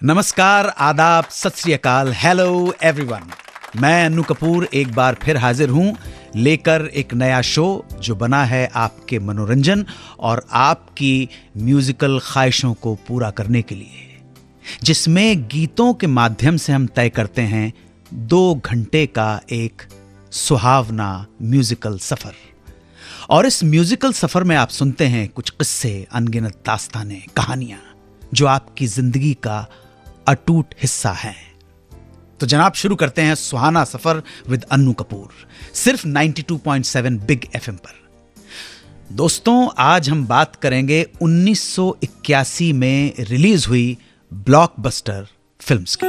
नमस्कार, आदाब, सत श्री अकाल, हेलो एवरीवन। मैं अन्नू कपूर एक बार फिर हाजिर हूं लेकर एक नया शो जो बना है आपके मनोरंजन और आपकी म्यूजिकल ख्वाहिशों को पूरा करने के लिए, जिसमें गीतों के माध्यम से हम तय करते हैं 2 घंटे का एक सुहावना म्यूजिकल सफर। और इस म्यूजिकल सफर में आप सुनते हैं कुछ किस्से, अनगिनत दास्तानें, कहानियां जो आपकी जिंदगी का अटूट हिस्सा है। तो जनाब, शुरू करते हैं सुहाना सफर विद अन्नू कपूर, सिर्फ 92.7 बिग एफएम पर। दोस्तों, आज हम बात करेंगे 1981 में रिलीज हुई ब्लॉकबस्टर फिल्म्स की।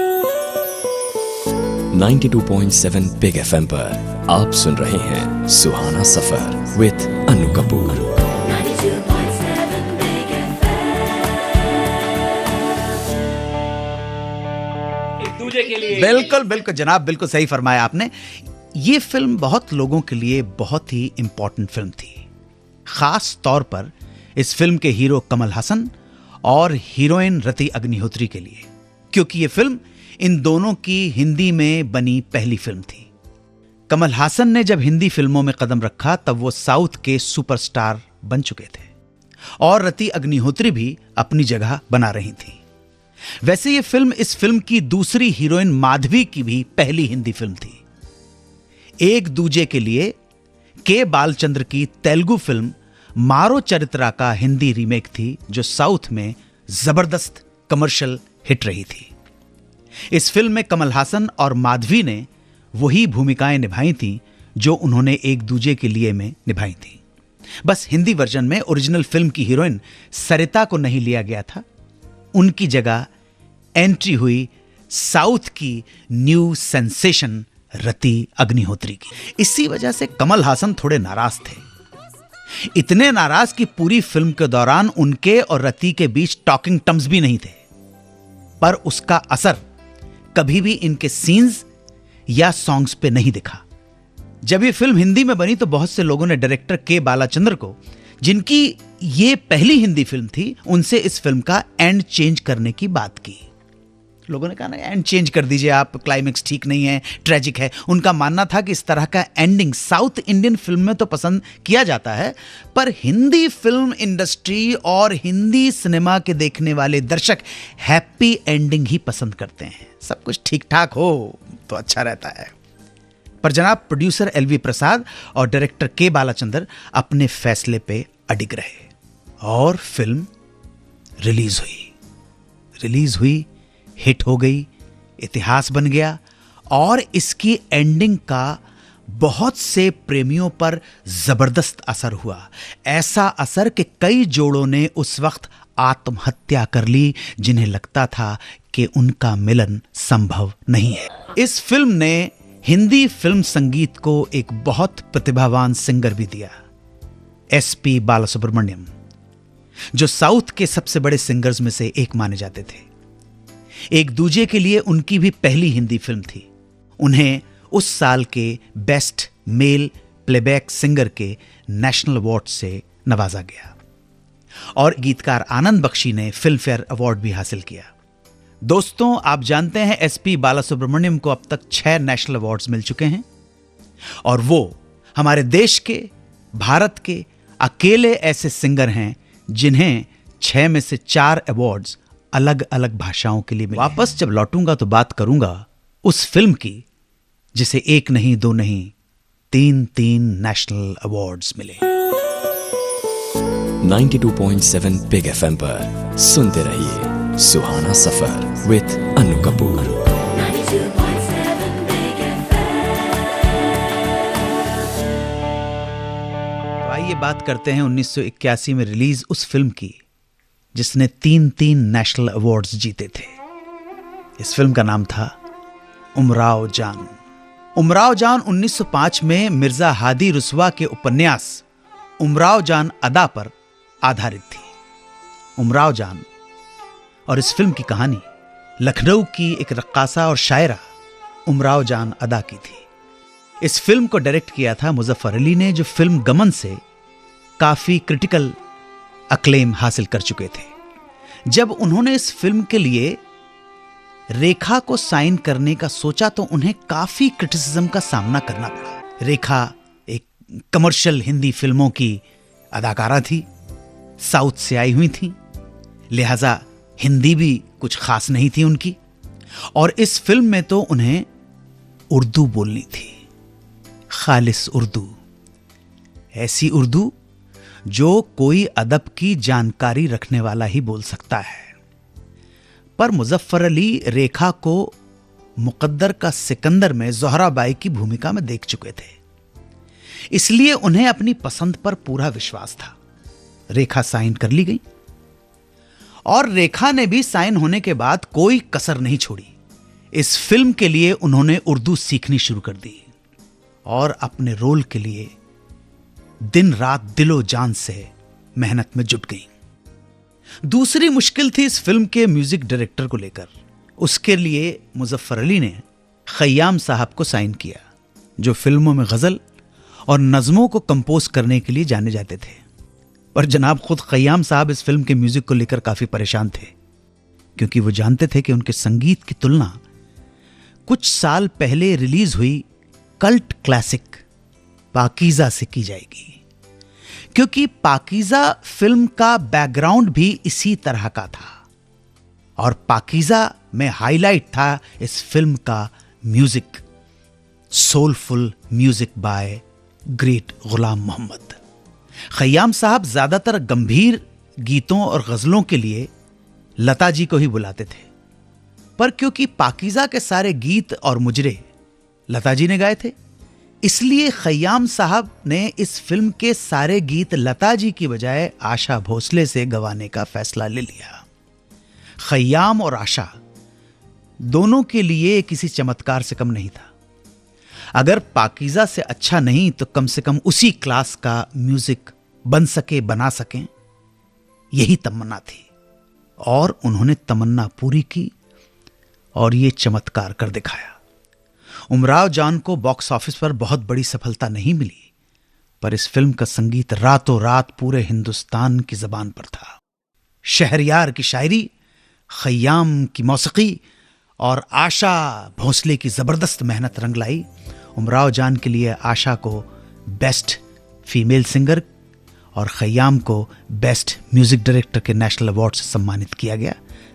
92.7 बिग एफएम पर आप सुन रहे हैं सुहाना सफर विद अन्नू कपूर। बिल्कुल बिल्कुल जनाब, बिल्कुल सही फरमाया आपने। ये फिल्म बहुत लोगों के लिए बहुत ही इंपॉर्टेंट फिल्म थी, खास तौर पर इस फिल्म के हीरो कमल हासन और हीरोइन रति अग्निहोत्री के लिए, क्योंकि ये फिल्म इन दोनों की हिंदी में बनी पहली फिल्म थी। कमल हासन ने जब हिंदी फिल्मों में कदम रखा तब वो साउथ के सुपरस्टार बन चुके थे और रति अग्निहोत्री भी अपनी जगह बना रही थी। वैसे ये फिल्म इस फिल्म की दूसरी हीरोइन माधवी की भी पहली हिंदी फिल्म थी। एक दूजे के लिए के बालचंद्र की तेलुगु फिल्म मारो चरित्रा का हिंदी रीमेक थी, जो साउथ में जबरदस्त कमर्शियल हिट रही थी। इस फिल्म में कमल हासन और माधवी ने वही भूमिकाएं निभाई थीं जो उन्होंने एक दूजे के लिए में निभाई थी। बस हिंदी वर्जन में ओरिजिनल फिल्म की हीरोइन सरिता को नहीं लिया गया था, उनकी जगह एंट्री हुई साउथ की न्यू सेंसेशन रति अग्निहोत्री की। इसी वजह से कमल हासन थोड़े नाराज थे, इतने नाराज कि पूरी फिल्म के दौरान उनके और रति के बीच टॉकिंग टर्म्स भी नहीं थे। पर उसका असर कभी भी इनके सीन्स या सॉन्ग्स पे नहीं दिखा। जब ये फिल्म हिंदी में बनी तो बहुत से लोगों ने डायरेक्टर के बालाचंद्र को, जिनकी ये पहली हिंदी फिल्म थी, उनसे इस फिल्म का एंड चेंज करने की बात की। लोगों ने कहा ना, एंड चेंज कर दीजिए आप, क्लाइमेक्स ठीक नहीं है, ट्रेजिक है। उनका मानना था कि इस तरह का एंडिंग साउथ इंडियन फिल्म में तो पसंद किया जाता है, पर हिंदी फिल्म इंडस्ट्री और हिंदी सिनेमा के देखने वाले दर्शक हैप्पी एंडिंग ही पसंद करते हैं। सब कुछ ठीक ठाक हो तो अच्छा रहता है। पर जनाब, प्रोड्यूसर एलवी प्रसाद और डायरेक्टर के बालाचंद्र अपने फैसले पे अडिग रहे और फिल्म रिलीज हुई, हिट हो गई, इतिहास बन गया और इसकी एंडिंग का बहुत से प्रेमियों पर जबरदस्त असर हुआ। ऐसा असर कि कई जोड़ों ने उस वक्त आत्महत्या कर ली, जिन्हें लगता था कि उनका मिलन संभव नहीं है। इस फिल्म ने हिंदी फिल्म संगीत को एक बहुत प्रतिभावान सिंगर भी दिया, एसपी बालासुब्रमण्यम, जो साउथ के सबसे बड़े सिंगर्स में से एक माने जाते थे। एक दूजे के लिए उनकी भी पहली हिंदी फिल्म थी। उन्हें उस साल के बेस्ट मेल प्लेबैक सिंगर के नेशनल अवार्ड से नवाजा गया और गीतकार आनंद बख्शी ने फिल्म फेयर अवार्ड भी हासिल किया। दोस्तों, आप जानते हैं एसपी बालासुब्रमण्यम को अब तक 6 नेशनल अवार्ड्स मिल चुके हैं और वो हमारे देश के, भारत के अकेले ऐसे सिंगर हैं जिन्हें 6 में से 4 अवार्ड्स अलग अलग भाषाओं के लिए मिले। वापस जब लौटूंगा तो बात करूंगा उस फिल्म की जिसे 1 नहीं 2 नहीं 3 नेशनल अवार्ड्स मिले। 92.7 बिग एफएम पर सुनते रहिए सुहाना सफर विद अन्नू कपूर। तो आइए बात करते हैं 1981 में रिलीज उस फिल्म की जिसने 3 नेशनल अवार्ड्स जीते थे। इस फिल्म का नाम था उमराव जान। उमराव जान 1905 में मिर्जा हादी रुस्वा के उपन्यास उमराव जान अदा पर आधारित थी। उमराव जान और इस फिल्म की कहानी लखनऊ की एक रक्कासा और शायरा उमराव जान अदा की थी। इस फिल्म को डायरेक्ट किया था मुजफ्फर अली ने, जो फिल्म गमन से काफी क्रिटिकल अक्लेम हासिल कर चुके थे। जब उन्होंने इस फिल्म के लिए रेखा को साइन करने का सोचा तो उन्हें काफी क्रिटिसिज्म का सामना करना पड़ा। रेखा एक कमर्शियल हिंदी फिल्मों की अदाकारा थी, साउथ से आई हुई थी, लिहाजा हिंदी भी कुछ खास नहीं थी उनकी, और इस फिल्म में तो उन्हें उर्दू बोलनी थी, खालिस उर्दू, ऐसी उर्दू जो कोई अदब की जानकारी रखने वाला ही बोल सकता है। पर मुजफ्फर अली रेखा को मुकद्दर का सिकंदर में ज़ोहरा बाई की भूमिका में देख चुके थे, इसलिए उन्हें अपनी पसंद पर पूरा विश्वास था। रेखा साइन कर ली गई और रेखा ने भी साइन होने के बाद कोई कसर नहीं छोड़ी। इस फिल्म के लिए उन्होंने उर्दू सीखनी शुरू कर दी और अपने रोल के लिए दिन रात दिलो जान से मेहनत में जुट गई। दूसरी मुश्किल थी इस फिल्म के म्यूजिक डायरेक्टर को लेकर। उसके लिए मुजफ्फर अली ने खय्याम साहब को साइन किया, जो फिल्मों में गजल और नज़मों को कंपोज करने के लिए जाने जाते थे। पर जनाब खुद खय्याम साहब इस फिल्म के म्यूजिक को लेकर काफी परेशान थे, क्योंकि वो जानते थे कि उनके संगीत की तुलना कुछ साल पहले रिलीज हुई कल्ट क्लासिक पाकीज़ा से की जाएगी, क्योंकि पाकीज़ा फिल्म का बैकग्राउंड भी इसी तरह का था और पाकीज़ा में हाईलाइट था इस फिल्म का music, soulful music by great Ghulam Mohammad. Khayyam साहब ज्यादातर गंभीर गीतों और गजलों के लिए लता जी को ही बुलाते थे, पर क्योंकि पाकीज़ा के सारे गीत और मुजरे लता जी ने गाए थे, इसलिए खय्याम साहब ने इस फिल्म के सारे गीत लता जी की बजाय आशा भोसले से गवाने का फैसला ले लिया। खय्याम और आशा दोनों के लिए किसी चमत्कार से कम नहीं था। अगर पाकीज़ा से अच्छा नहीं तो कम से कम उसी क्लास का म्यूजिक बन सके, बना सकें, यही तमन्ना थी और उन्होंने तमन्ना पूरी की और ये चमत्कार कर दिखाया। उमराव जान को बॉक्स ऑफिस पर बहुत बड़ी सफलता नहीं मिली, पर इस फिल्म का संगीत रातों रात पूरे हिंदुस्तान की जबान पर था। शहरयार की शायरी, खय्याम की मौसीकी और आशा भोसले की जबरदस्त मेहनत रंग लाई। उमराव जान के लिए आशा को बेस्ट फीमेल सिंगर और खय्याम को बेस्ट म्यूजिक डायरेक्टर के नेशनल अवार्ड से सम्मानित किया गया।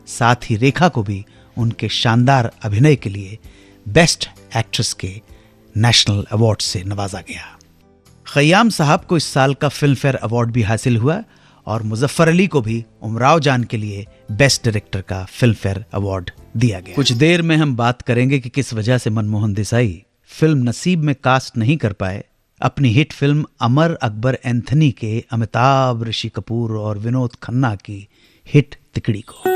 साथ ही रेखा को भी उनके शानदार अभिनय के लिए बेस्ट एक्ट्रेस के नेशनल अवार्ड से नवाजा गया। खय्याम साहब को इस साल का फिल्म फेयर अवार्ड भी हासिल हुआ और मुजफ्फर अली को भी उमराव जान के लिए बेस्ट डायरेक्टर का फिल्म फेयर अवार्ड दिया गया। कुछ देर में हम बात करेंगे कि किस वजह से मनमोहन देसाई फिल्म नसीब में कास्ट नहीं कर पाए अपनी hit film Amar Akbar Anthony के अमिताभ, ऋषि कपूर और विनोद खन्ना की हिट तिकड़ी को।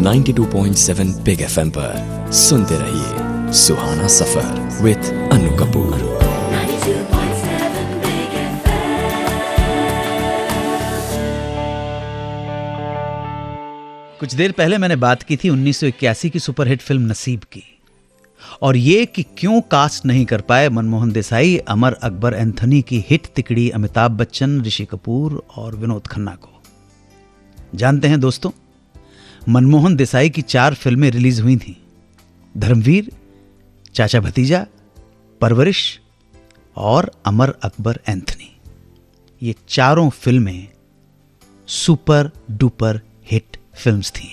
92.7 बिग एफएम पर सुनते रहिए सुहाना सफर विद अनु कपूर। कुछ देर पहले मैंने बात की थी 1981 की सुपरहिट फिल्म नसीब की, और ये कि क्यों कास्ट नहीं कर पाए मनमोहन देसाई अमर अकबर एंथनी की हिट तिकड़ी अमिताभ बच्चन, ऋषि कपूर और विनोद खन्ना को। जानते हैं दोस्तों, मनमोहन देसाई की 4 फिल्में रिलीज हुई थीं। धर्मवीर, चाचा भतीजा, परवरिश और अमर अकबर एंथनी। ये चारों फिल्में सुपर डुपर हिट फिल्म्स थीं।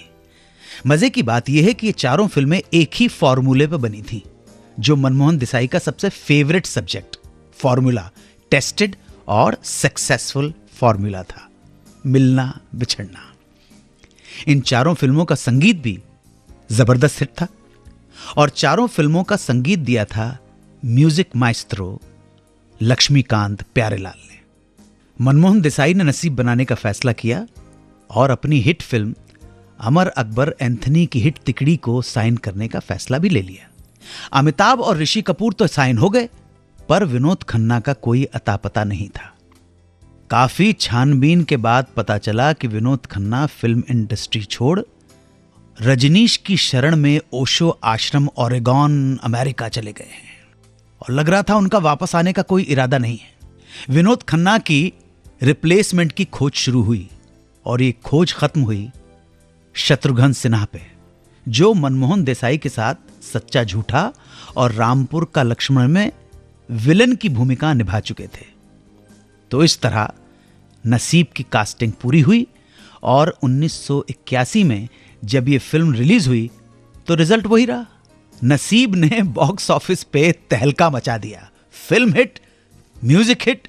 मजे की बात यह है कि ये चारों फिल्में एक ही फॉर्मूले पर बनी थीं, जो मनमोहन देसाई का सबसे फेवरेट सब्जेक्ट फॉर्मूला, टेस्टेड और सक्सेसफुल फॉर्मूला था, मिलना बिछड़ना। इन चारों फिल्मों का संगीत भी जबरदस्त हिट था और चारों फिल्मों का संगीत दिया था म्यूजिक माइस्ट्रो लक्ष्मीकांत प्यारेलाल ने। मनमोहन देसाई ने नसीब बनाने का फैसला किया और अपनी hit film Amar Akbar Anthony की हिट तिकड़ी को साइन करने का फैसला भी ले लिया। अमिताभ और ऋषि कपूर तो साइन हो गए, पर विनोद खन्ना का कोई अता पता नहीं था। काफी छानबीन के बाद पता चला कि विनोद खन्ना फिल्म इंडस्ट्री छोड़ रजनीश की शरण में ओशो आश्रम ओरेगॉन अमेरिका चले गए हैं और लग रहा था उनका वापस आने का कोई इरादा नहीं है। विनोद खन्ना की रिप्लेसमेंट की खोज शुरू हुई और ये खोज खत्म हुई शत्रुघ्न सिन्हा पे, जो मनमोहन देसाई के साथ सच्चा झूठा और रामपुर का लक्ष्मण में विलन की भूमिका निभा चुके थे। तो इस तरह नसीब की कास्टिंग पूरी हुई और 1981 में जब ये फिल्म रिलीज हुई तो रिजल्ट वही रहा। नसीब ने बॉक्स ऑफिस पे तहलका मचा दिया। फिल्म हिट, म्यूजिक हिट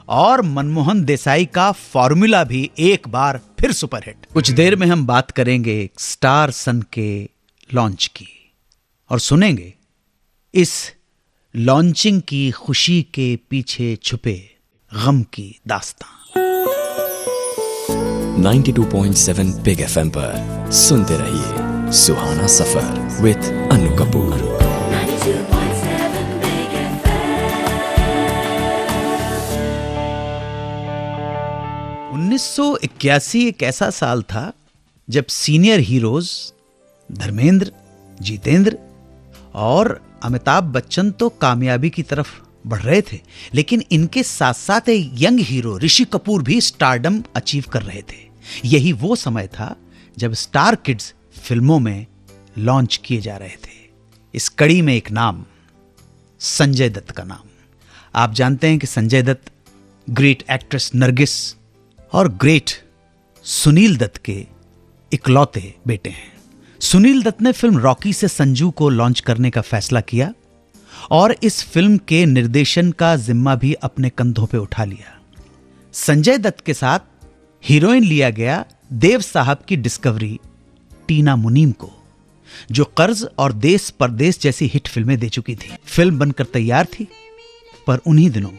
और मनमोहन देसाई का फॉर्मूला भी एक बार फिर सुपरहिट। कुछ देर में हम बात करेंगे स्टार सन के लॉन्च की और सुनेंगे इस लॉन्चिंग की खुशी के पीछे छुपे गम की दास्तां। 92.7 बिग एफएम पर सुनते रहिए सुहाना सफर विद अनु कपूर। 1981 एक ऐसा साल था जब सीनियर हीरोज धर्मेंद्र, जितेंद्र और अमिताभ बच्चन तो कामयाबी की तरफ बढ़ रहे थे, लेकिन इनके साथ साथ एक यंग हीरो ऋषि कपूर भी स्टारडम अचीव कर रहे थे। यही वो समय था जब स्टार किड्स फिल्मों में लॉन्च किए जा रहे थे। इस कड़ी में एक नाम, संजय दत्त का नाम। आप जानते हैं कि संजय दत्त ग्रेट एक्ट्रेस नरगिस और ग्रेट सुनील दत्त के इकलौते बेटे हैं। सुनील दत्त ने फिल्म रॉकी से संजू को लॉन्च करने का फैसला किया और इस फिल्म के निर्देशन का जिम्मा भी अपने कंधों पे उठा लिया। संजय दत्त के साथ हीरोइन लिया गया देव साहब की डिस्कवरी टीना मुनीम को, जो कर्ज और देश परदेश जैसी हिट फिल्में दे चुकी थी। फिल्म बनकर तैयार थी, पर उन्हीं दिनों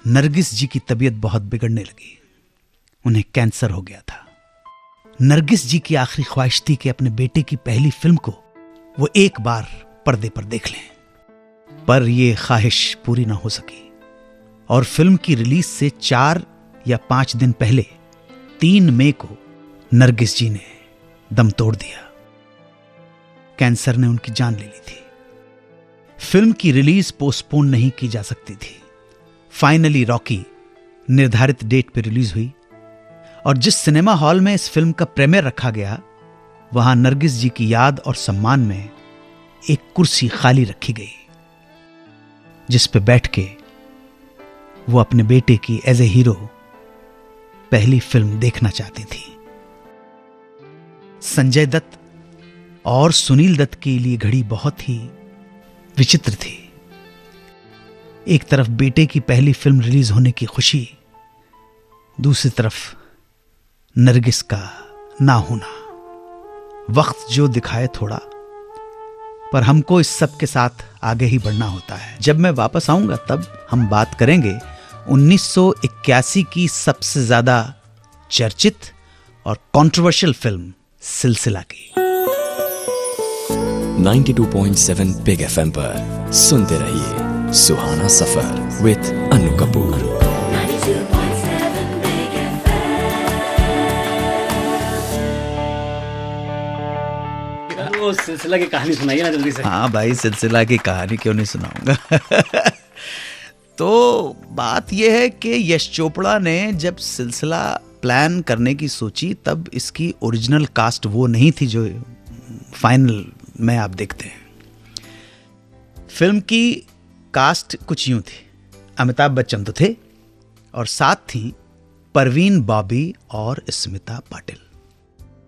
नरगिस जी की तबीयत बहुत बिगड़ने लगी। उन्हें कैंसर हो गया था। नरगिस जी की आखिरी ख्वाहिश थी कि अपने बेटे की पहली फिल्म को वो एक बार पर्दे पर देख लें, पर यह ख्वाहिश पूरी ना हो सकी और फिल्म की रिलीज से 4 या 5 दिन पहले 3 मई को नरगिस जी ने दम तोड़ दिया। कैंसर ने उनकी जान ले ली थी। फिल्म की रिलीज पोस्टपोन नहीं की जा सकती थी। फाइनली रॉकी निर्धारित डेट पर रिलीज हुई और जिस सिनेमा हॉल में इस फिल्म का प्रीमियर रखा गया, वहां नरगिस जी की याद और सम्मान में एक कुर्सी खाली रखी गई, जिस पे बैठ के वो अपने बेटे की एज ए हीरो पहली फिल्म देखना चाहती थी। संजय दत्त और सुनील दत्त के लिए घड़ी बहुत ही विचित्र थी। एक तरफ बेटे की पहली फिल्म रिलीज होने की खुशी, दूसरी तरफ नरगिस का ना होना। वक्त जो दिखाए थोड़ा, पर हमको इस सब के साथ आगे ही बढ़ना होता है। जब मैं वापस आऊंगा तब हम बात करेंगे 1981 की सबसे ज्यादा चर्चित और कंट्रोवर्शियल फिल्म सिलसिला की। 92.7 बिग एफएम पर सुनते रहिए सुहाना सफर विद अनु कपूर। वो सिलसिला की कहानी सुनाइए ना जल्दी से। हाँ भाई, सिलसिला की कहानी क्यों नहीं सुनाऊंगा। तो बात यह है कि यश चोपड़ा ने जब सिलसिला प्लान करने की सोची, तब इसकी ओरिजिनल कास्ट वो नहीं थी जो फाइनल में आप देखते हैं। फिल्म की कास्ट कुछ यूं थी। अमिताभ बच्चन तो थे और साथ थी परवीन बॉबी और स्मिता पाटिल।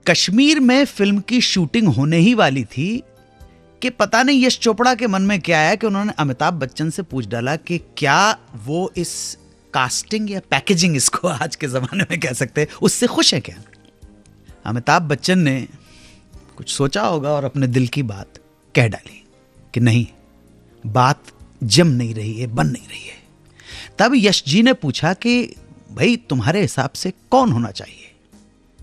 कश्मीर में फिल्म की शूटिंग होने ही वाली थी कि पता नहीं यश चोपड़ा के मन में क्या आया कि उन्होंने अमिताभ बच्चन से पूछ डाला कि क्या वो इस कास्टिंग या पैकेजिंग, इसको आज के जमाने में कह सकते हैं, उससे खुश है क्या। अमिताभ बच्चन ने कुछ सोचा होगा और अपने दिल की बात कह डाली कि नहीं, बात जम नहीं रही है, बन नहीं रही है। तब यश जी ने पूछा कि भाई तुम्हारे हिसाब से कौन होना चाहिए।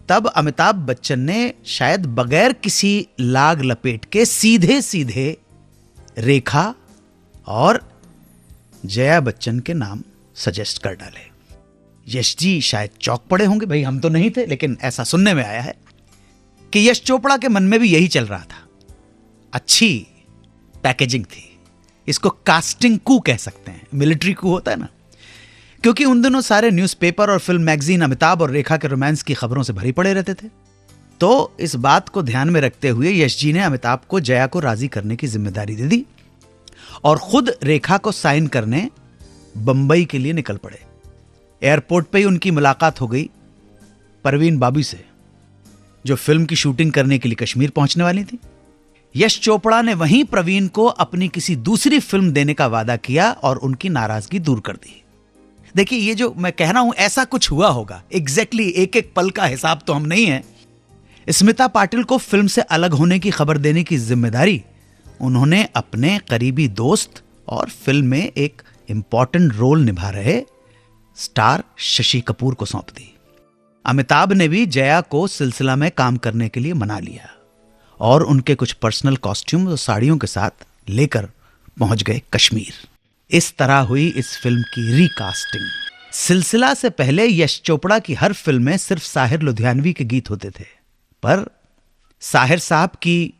तब अमिताभ बच्चन ने शायद बगैर किसी लाग लपेट के सीधे सीधे रेखा और जया बच्चन के नाम सजेस्ट कर डाले। यश जी शायद चौंक पड़े होंगे, भाई हम तो नहीं थे, लेकिन ऐसा सुनने में आया है कि यश चोपड़ा के मन में भी यही चल रहा था। अच्छी पैकेजिंग थी, इसको कास्टिंग कू कह सकते हैं, मिलिट्री कू होता है ना, क्योंकि उन दिनों सारे न्यूज़पेपर और फिल्म मैगजीन अमिताभ और रेखा के रोमांस की खबरों से भरी पड़े रहते थे। तो इस बात को ध्यान में रखते हुए यश जी ने अमिताभ को जया को राजी करने की जिम्मेदारी दे दी और खुद रेखा को साइन करने बंबई के लिए निकल पड़े। एयरपोर्ट पे ही उनकी मुलाकात हो गई परवीन बाबू से, जो फिल्म की शूटिंग करने के लिए कश्मीर पहुंचने वाली थी। यश चोपड़ा ने वहीं प्रवीण को अपनी किसी दूसरी फिल्म देने का वादा किया और उनकी नाराजगी दूर कर दी। देखिए, ये जो मैं कह रहा हूं ऐसा कुछ हुआ होगा, एग्जैक्टली एक एक पल का हिसाब तो हम नहीं है। स्मिता पाटिल को फिल्म से अलग होने की खबर देने की जिम्मेदारी उन्होंने अपने करीबी दोस्त और फिल्म में एक इंपॉर्टेंट रोल निभा रहे स्टार शशि कपूर को सौंप दी। अमिताभ ने भी जया को सिलसिला में काम करने के लिए मना लिया और उनके कुछ पर्सनल कॉस्ट्यूम और साड़ियों के साथ लेकर पहुंच गए कश्मीर। इस तरह हुई इस फिल्म की रिकास्टिंग। सिलसिला से पहले यश चोपड़ा की हर फिल्म में सिर्फ साहिर लुधियानवी के गीत होते थे, पर साहिर साहब की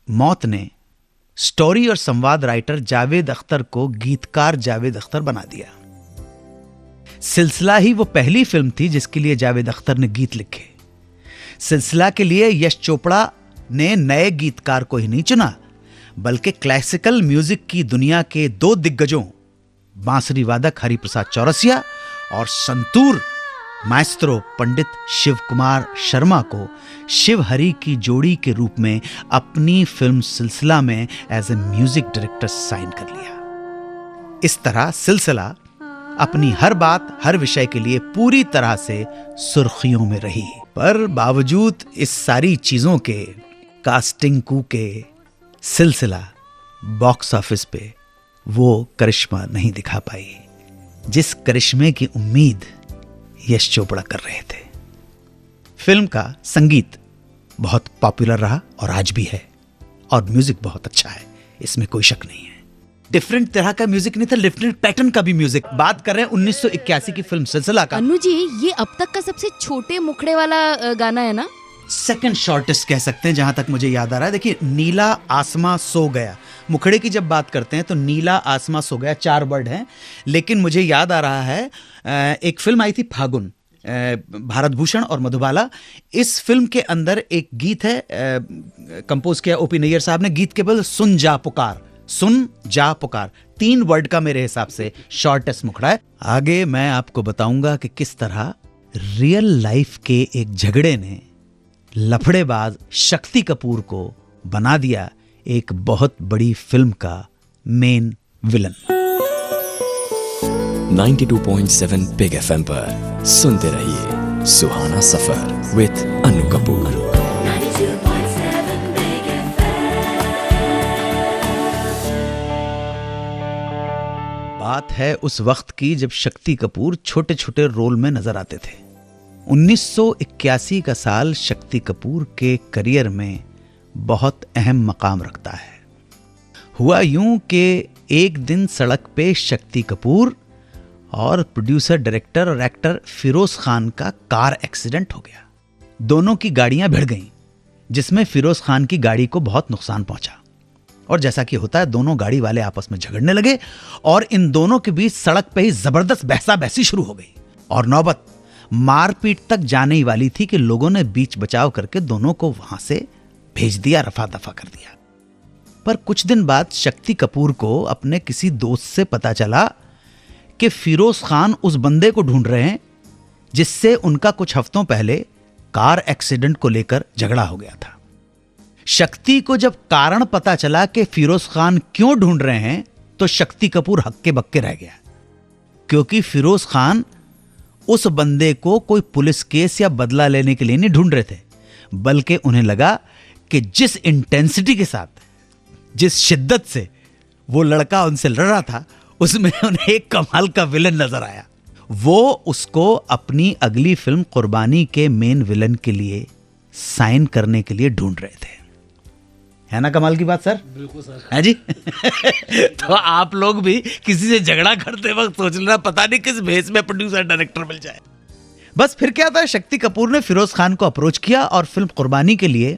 मौत ने स्टोरी और संवाद राइटर जावेद अख्तर को गीतकार जावेद अख्तर बना दिया। सिलसिला ही वो पहली फिल्म थी जिसके लिए जावेद अख्तर ने गीत लिखे। सिलसिला के लिए यश चोपड़ा ने नए गीतकार को ही नहीं चुना, बल्कि क्लासिकल म्यूजिक की दुनिया के दो दिग्गजों बांसुरी वादक हरिप्रसाद चौरसिया और संतूर माएस्ट्रो पंडित शिव कुमार शर्मा को शिव हरि की जोड़ी के रूप में अपनी फिल्म सिलसिला में as a music director sign कर लिया। इस तरह सिलसिला अपनी हर बात हर विषय के लिए पूरी तरह से सुर्खियों में रही। पर बावजूद इस सारी चीजों के, कास्टिंग कू के, सिलसिला बॉक्स ऑफिस पे वो करिश्मा नहीं दिखा पाई जिस करिश्मे की उम्मीद यश चोपड़ा कर रहे थे। फिल्म का संगीत बहुत पॉपुलर रहा और आज भी है, और म्यूजिक बहुत अच्छा है, इसमें कोई शक नहीं है। डिफरेंट तरह का म्यूजिक नहीं था, डिफरेंट पैटर्न का भी म्यूजिक। बात कर रहे हैं 1981 की फिल्म सिलसिला का। अनु जी, ये अब तक का सबसे छोटे मुखड़े वाला गाना है ना? सेकंड शॉर्टेस्ट कह सकते हैं जहां तक मुझे याद आ रहा है। देखिए, नीला आसमां सो गया, मुखड़े की जब बात करते हैं तो नीला आसमां सो गया 4 वर्ड हैं, लेकिन मुझे याद आ रहा है एक फिल्म आई थी फागुन, भारत भूषण और मधुबाला। इस फिल्म के अंदर एक गीत है, कंपोज किया ओपी नैयर साहब ने। गीत केवल सुन जा पुकार, सुन जा पुकार, 3 वर्ड का मेरे हिसाब से शॉर्टेस्ट मुखड़ा है। आगे मैं आपको बताऊंगा कि किस तरह रियल लाइफ के एक झगड़े ने लफड़ेबाज शक्ति कपूर को बना दिया एक बहुत बड़ी फिल्म का मेन विलन। 92.7 बिग एफएम पर सुनते रहिए सुहाना सफर विद अनु कपूर। बात है उस वक्त की जब शक्ति कपूर छोटे छोटे रोल में नजर आते थे। 1981 का साल शक्ति कपूर के करियर में बहुत अहम मकाम रखता है। हुआ यूं कि एक दिन सड़क पे शक्ति कपूर और प्रोड्यूसर, डायरेक्टर और एक्टर फिरोज खान का कार एक्सीडेंट हो गया। दोनों की गाड़ियां भिड़ गईं, जिसमें फिरोज खान की गाड़ी को बहुत नुकसान पहुंचा। और जैसा कि होता है, दोनों गाड़ी वाले आपस में झगड़ने लगे और इन दोनों के बीच सड़क पे ही जबरदस्त बहसा बहसी शुरू हो गई और नौबत मारपीट तक जाने ही वाली थी कि लोगों ने बीच बचाव करके दोनों को वहां से भेज दिया, रफा दफा कर दिया। पर कुछ दिन बाद शक्ति कपूर को अपने किसी दोस्त से पता चला कि फिरोज खान उस बंदे को ढूंढ रहे हैं जिससे उनका कुछ हफ्तों पहले कार एक्सीडेंट को लेकर झगड़ा हो गया था। शक्ति को जब कारण पता चला कि फिरोज खान क्यों ढूंढ रहे हैं, तो शक्ति कपूर हक्के बक्के रह गया, क्योंकि फिरोज खान उस बंदे को कोई पुलिस केस या बदला लेने के लिए नहीं ढूंढ रहे थे, बल्कि उन्हें लगा कि जिस इंटेंसिटी के साथ, जिस शिद्दत से वो लड़का उनसे लड़ रहा था, उसमें उन्हें एक कमाल का विलन नजर आया। वो उसको अपनी अगली फिल्म कुर्बानी के मेन विलन के लिए साइन करने के लिए ढूंढ रहे थे। है ना कमाल की बात सर? बिल्कुल सर। है जी। तो आप लोग भी किसी से झगड़ा करते वक्त सोच लेना, पता नहीं किस भेष में प्रोड्यूसर डायरेक्टर मिल जाए। बस फिर क्या था, शक्ति कपूर ने फिरोज खान को अप्रोच किया और फिल्म कुर्बानी के लिए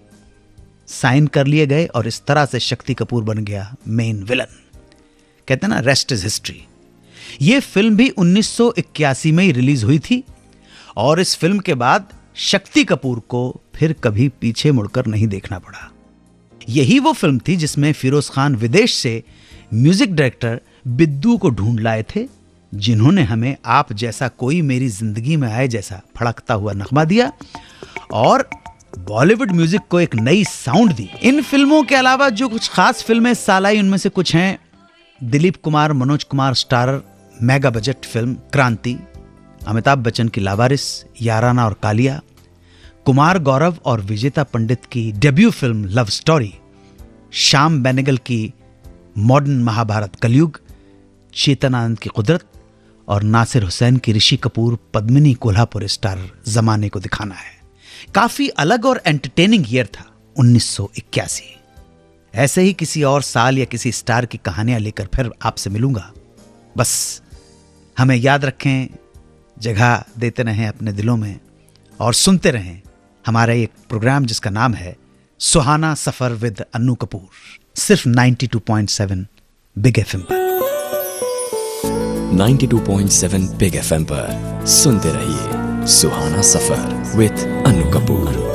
साइन कर लिए गए, और इस तरह से शक्ति कपूर बन गया मेन विलन। कहते हैं ना, रेस्ट इज हिस्ट्री। ये फिल्म भी 1981 में ही रिलीज हुई थी, और इस फिल्म के बाद शक्ति कपूर को फिर कभी पीछे मुड़कर नहीं देखना पड़ा। यही वो फिल्म थी जिसमें फिरोज खान विदेश से म्यूजिक डायरेक्टर बिद्दू को ढूंढ लाए थे, जिन्होंने हमें आप जैसा कोई मेरी जिंदगी में आए जैसा फड़कता हुआ नगमा दिया और बॉलीवुड म्यूजिक को एक नई साउंड दी। इन फिल्मों के अलावा जो कुछ खास फिल्में साल आई उनमें से कुछ हैं Dilip Kumar Manoj Kumar starrer mega budget film क्रांति, अमिताभ बच्चन की लावारिस, याराना और कालिया, कुमार गौरव और विजेता पंडित की debut film love story, Shyam Benegal की मॉडर्न महाभारत कलयुग, चेतन आनंद की कुदरत और नासिर हुसैन की ऋषि कपूर पद्मिनी कोल्हापुर स्टार जमाने को दिखाना है। काफी अलग और एंटरटेनिंग ईयर था 1981। ऐसे ही किसी और साल या किसी स्टार की कहानियां लेकर फिर आपसे मिलूंगा। बस हमें याद रखें, जगह देते रहें अपने दिलों में और सुनते रहें हमारा एक प्रोग्राम जिसका नाम है सुहाना सफर विद अन्नू कपूर, सिर्फ 92.7 बिग एफएम पर। 92.7 बिग एफएम पर सुनते रहिए सुहाना सफर विद अन्नू कपूर।